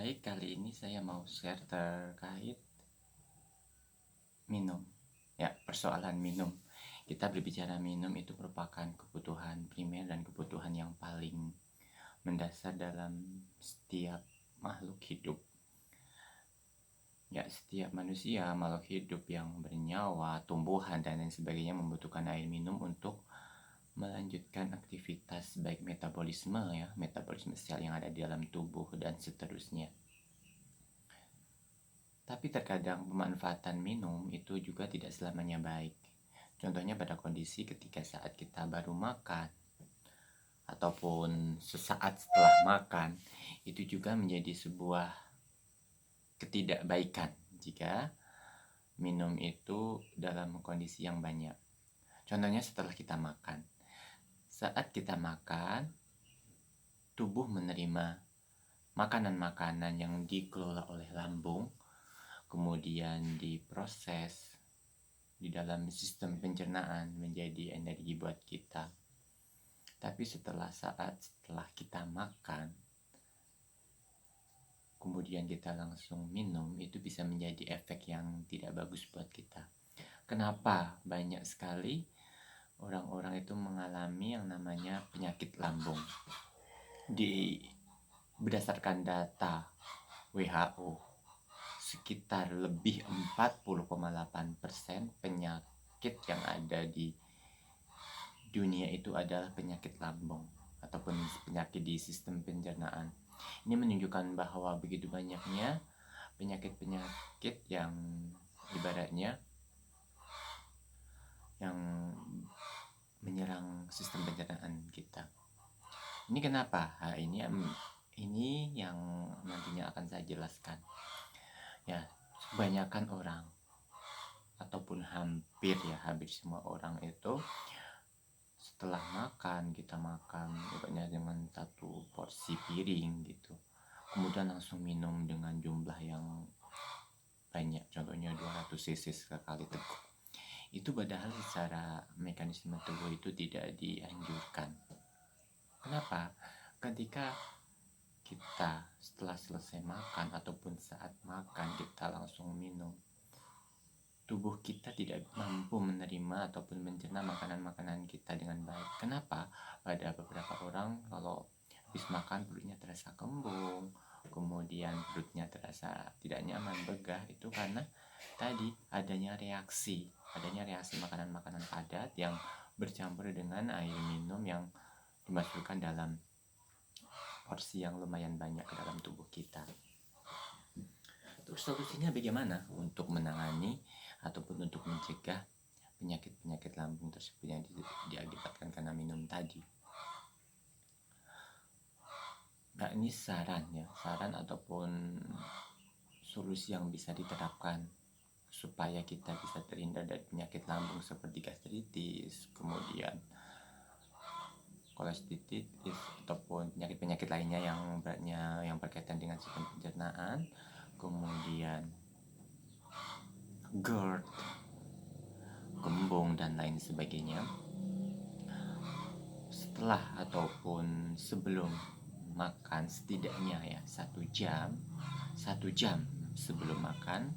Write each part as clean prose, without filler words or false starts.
Baik, kali ini saya mau share terkait minum. Ya, persoalan minum. Kita berbicara minum itu merupakan kebutuhan primer dan kebutuhan yang paling mendasar dalam setiap makhluk hidup. Ya, setiap manusia, makhluk hidup yang bernyawa, tumbuhan, dan lain sebagainya membutuhkan air minum untuk melanjutkan aktivitas baik metabolisme sel yang ada di dalam tubuh dan seterusnya. Tapi terkadang pemanfaatan minum itu juga tidak selamanya baik. Contohnya pada kondisi ketika saat kita baru makan ataupun sesaat setelah makan, itu juga menjadi sebuah ketidakbaikan jika minum itu dalam kondisi yang banyak. Contohnya setelah kita makan. Saat kita makan, tubuh menerima makanan-makanan yang dikelola oleh lambung, kemudian diproses di dalam sistem pencernaan menjadi energi buat kita. Tapi setelah kita makan, kemudian kita langsung minum, itu bisa menjadi efek yang tidak bagus buat kita. Kenapa banyak sekali orang-orang itu mengalami yang namanya penyakit lambung? Berdasarkan data WHO, sekitar lebih 40,8% penyakit yang ada di dunia itu adalah penyakit lambung ataupun penyakit di sistem pencernaan. Ini menunjukkan bahwa begitu banyaknya penyakit-penyakit yang ibaratnya yang menyerang sistem pencernaan kita. Ini kenapa? Ini yang nantinya akan saya jelaskan. Ya, kebanyakan orang ataupun hampir semua orang itu setelah kita makan pokoknya dengan satu porsi piring gitu, kemudian langsung minum dengan jumlah yang banyak, contohnya 200 cc sekali teguk. Itu padahal secara mekanisme tubuh itu tidak dianjurkan. Kenapa? Ketika kita setelah selesai makan ataupun saat makan kita langsung minum, tubuh kita tidak mampu menerima ataupun mencerna makanan-makanan kita dengan baik. Kenapa? Pada beberapa orang kalau habis makan perutnya terasa kembung, kemudian perutnya terasa tidak nyaman, begah, itu karena tadi adanya reaksi makanan-makanan padat yang bercampur dengan air minum yang dimasukkan dalam porsi yang lumayan banyak ke dalam tubuh kita. Terus solusinya bagaimana untuk menangani ataupun untuk mencegah penyakit-penyakit lambung tersebut yang diakibatkan karena minum tadi? Nah, ini saran ataupun solusi yang bisa diterapkan supaya kita bisa terhindar dari penyakit lambung seperti gastritis, kemudian kolestitis ataupun penyakit-penyakit lainnya yang berkaitan dengan sistem pencernaan, kemudian GERD, kembung dan lain sebagainya. Setelah ataupun sebelum makan, setidaknya 1 jam sebelum makan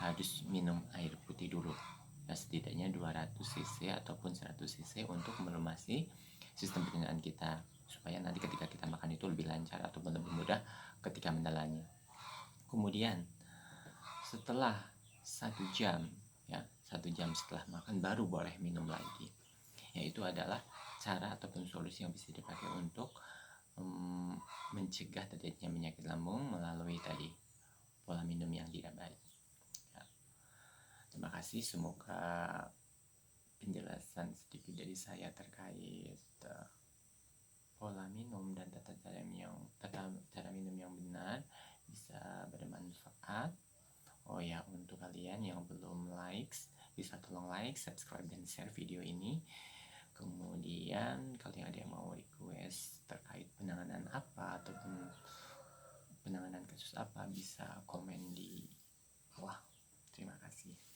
harus minum air putih dulu, setidaknya 200 cc ataupun 100 cc untuk melumasi sistem pencernaan kita, supaya nanti ketika kita makan itu lebih lancar ataupun lebih mudah ketika menelannya. Kemudian setelah 1 jam setelah makan baru boleh minum lagi. Yaitu adalah cara ataupun solusi yang bisa dipakai untuk mencegah terjadinya penyakit lambung melalui tadi pola minum yang tidak baik. Terima kasih, semoga penjelasan sedikit dari saya terkait pola minum dan tata cara minum yang benar bisa bermanfaat. Oh ya, untuk kalian yang belum bisa tolong subscribe dan share video ini. Kemudian kalian ada yang mau request terkait penanganan apa ataupun penanganan kasus apa, bisa komen di bawah. Terima kasih.